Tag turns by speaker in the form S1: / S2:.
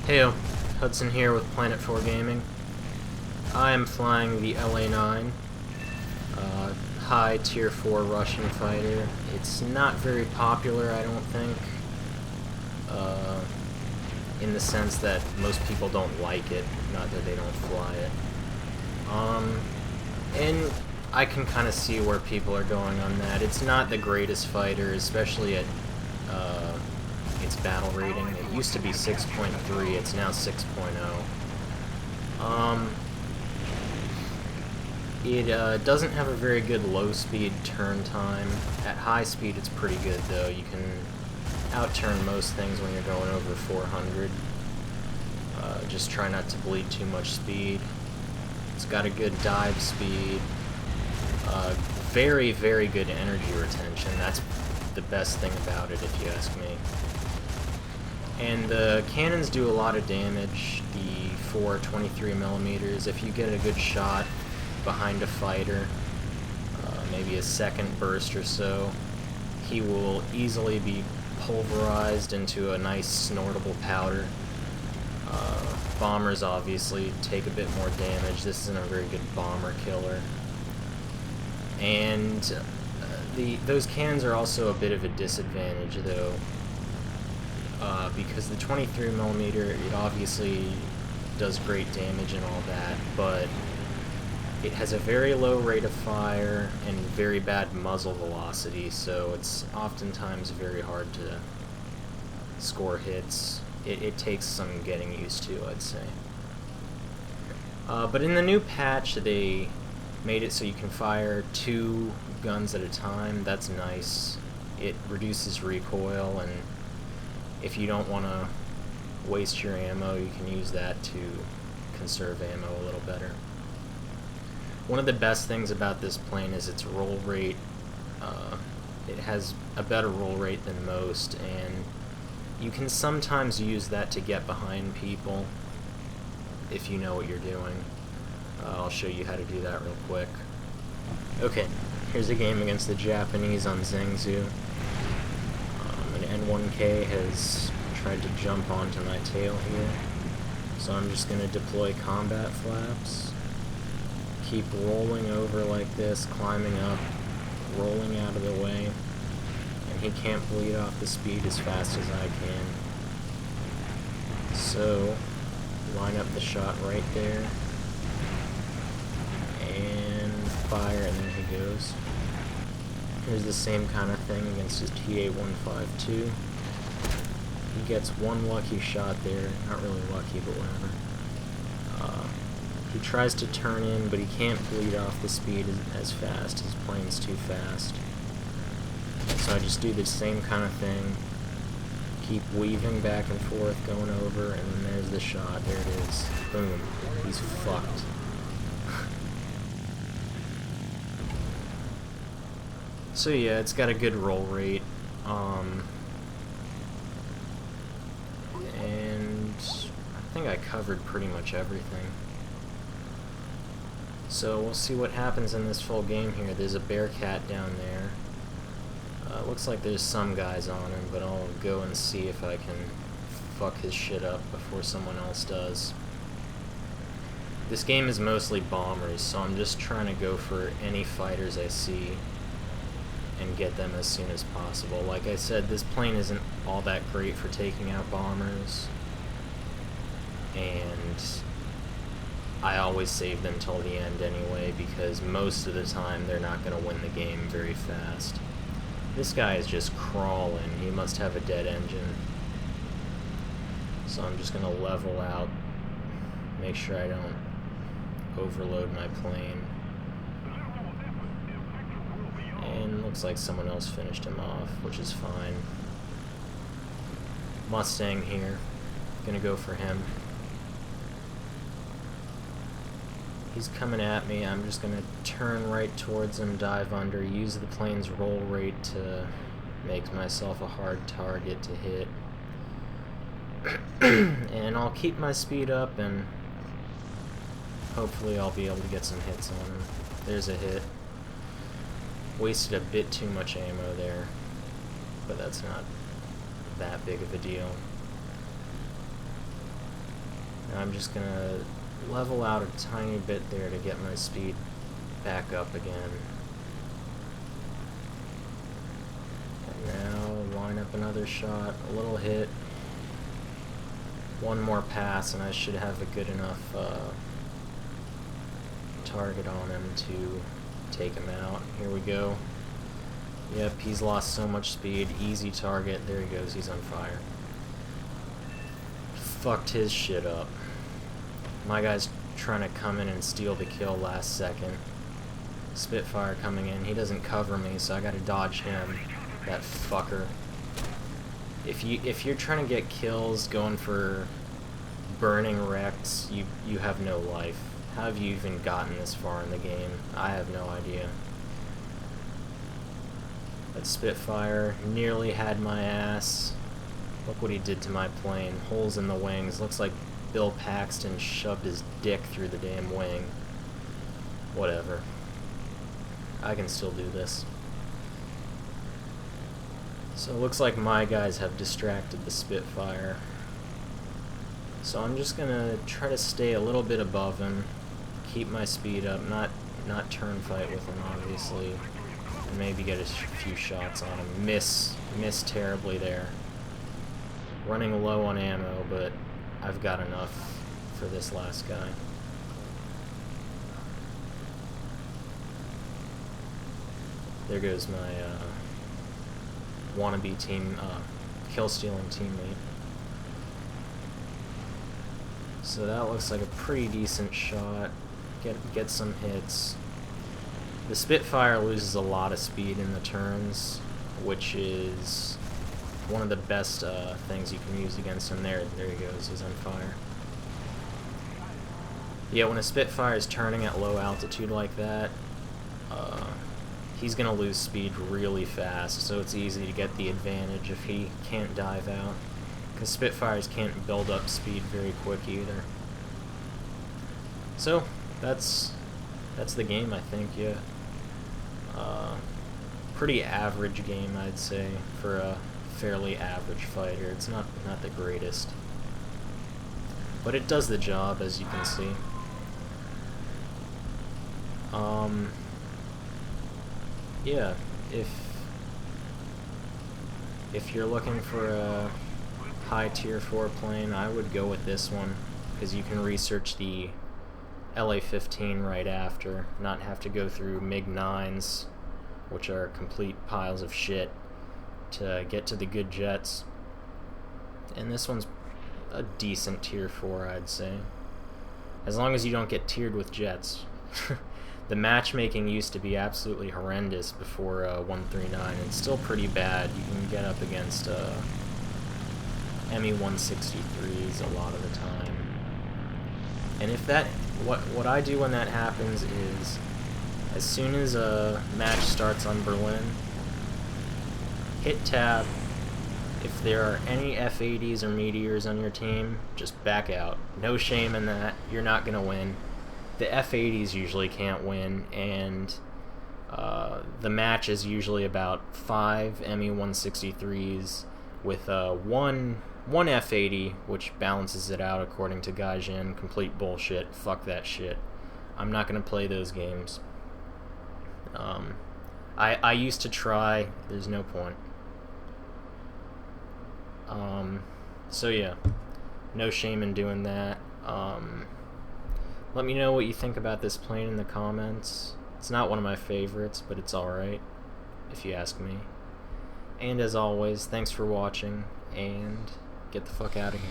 S1: Heyo, Hudson here with Planet 4 Gaming. I am flying the La-9, high tier 4 Russian fighter. It's not very popular, I don't think, in the sense that most people don't like it, not that they don't fly it. And I can kind of see where people are going on that. It's not the greatest fighter, especially at its battle rating. It used to be 6.3, it's now 6.0. It doesn't have a very good low-speed turn time. At high speed, it's pretty good, though. You can outturn most things when you're going over 400. Just try not to bleed too much speed. It's got a good dive speed. Very, very good energy retention. That's the best thing about it, if you ask me. And the cannons do a lot of damage. The 4.23mm, if you get a good shot behind a fighter, maybe a second burst or so, he will easily be pulverized into a nice snortable powder. Bombers obviously take a bit more damage. This isn't a very good bomber killer. And those cannons are also a bit of a disadvantage, though, because the 23mm, it obviously does great damage and all that, but it has a very low rate of fire and very bad muzzle velocity, so it's oftentimes very hard to score hits. It takes some getting used to, I'd say. But in the new patch, they made it so you can fire 2 guns at a time. That's nice. It reduces recoil, and if you don't want to waste your ammo, you can use that to conserve ammo a little better. One of the best things about this plane is its roll rate. It has a better roll rate than most, and you can sometimes use that to get behind people if you know what you're doing. I'll show you how to do that real quick. Okay, here's a game against the Japanese on Zhengzhou. An N1K has tried to jump onto my tail here, so I'm just going to deploy combat flaps. Keep rolling over like this, climbing up, rolling out of the way, and he can't bleed off the speed as fast as I can. So, line up the shot right there, and fire, and there he goes. Here's the same kind of thing against his TA-152. He gets one lucky shot there, not really lucky, but whatever. He tries to turn in, but he can't bleed off the speed as fast. His plane's too fast. So I just do the same kind of thing. Keep weaving back and forth, going over, and then there's the shot. There it is. Boom. He's fucked. So yeah, it's got a good roll rate. And I think I covered pretty much everything. So we'll see what happens in this full game here. There's a Bearcat down there. Looks like there's some guys on him, but I'll go and see if I can fuck his shit up before someone else does. This game is mostly bombers, so I'm just trying to go for any fighters I see and get them as soon as possible. Like I said, this plane isn't all that great for taking out bombers, and I always save them till the end anyway, because most of the time they're not going to win the game very fast. This guy is just crawling. He must have a dead engine. So I'm just going to level out, make sure I don't overload my plane. And looks like someone else finished him off, which is fine. Mustang here. Gonna go for him. He's coming at me. I'm just gonna turn right towards him, dive under, use the plane's roll rate to make myself a hard target to hit. And I'll keep my speed up, and hopefully I'll be able to get some hits on him. There's a hit. Wasted a bit too much ammo there, but that's not that big of a deal. Now I'm just gonna level out a tiny bit there to get my speed back up again. And now line up another shot, a little hit, one more pass, and I should have a good enough target on him to take him out. Here we go. Yep, he's lost so much speed. Easy target. There he goes. He's on fire. Fucked his shit up. My guy's trying to come in and steal the kill last second. Spitfire coming in. He doesn't cover me, so I gotta dodge him. That fucker. If you're trying to get kills going for burning wrecks, you have no life. How have you even gotten this far in the game? I have no idea. That Spitfire nearly had my ass. Look what he did to my plane. Holes in the wings. Looks like Bill Paxton shoved his dick through the damn wing. Whatever. I can still do this. So it looks like my guys have distracted the Spitfire. So I'm just gonna try to stay a little bit above him, keep my speed up, not turn fight with him obviously, and maybe get a few shots on him. Miss terribly there. Running low on ammo, but I've got enough for this last guy. There goes my wannabe team, kill-stealing teammate. So that looks like a pretty decent shot. Get some hits. The Spitfire loses a lot of speed in the turns, which is one of the best things you can use against him. There he goes. He's on fire. Yeah, when a Spitfire is turning at low altitude like that, he's gonna lose speed really fast, so it's easy to get the advantage if he can't dive out, because Spitfires can't build up speed very quick either. So that's the game, I think. Yeah, pretty average game, I'd say, for a fairly average fighter. It's not the greatest, but it does the job, as you can see. Yeah, if you're looking for a high tier 4 plane, I would go with this one, because you can research the LA-15 right after, not have to go through MiG-9s, which are complete piles of shit, to get to the good jets. And this one's a decent tier 4, I'd say, as long as you don't get tiered with jets. The matchmaking used to be absolutely horrendous before 139. It's still pretty bad. You can get up against ME-163s a lot of the time. And if that, what I do when that happens is, as soon as a match starts on Berlin, hit tab. If there are any F-80s or Meteors on your team, just back out. No shame in that. You're not gonna win. The F-80s usually can't win, and the match is usually about 5 ME-163s with one F-80, which balances it out according to Gaijin. Complete bullshit. Fuck that shit. I'm not gonna play those games. I used to try. There's no point. So yeah, no shame in doing that. Let me know what you think about this plane in the comments. It's not one of my favorites, but it's alright, if you ask me. And as always, thanks for watching, and get the fuck out of here.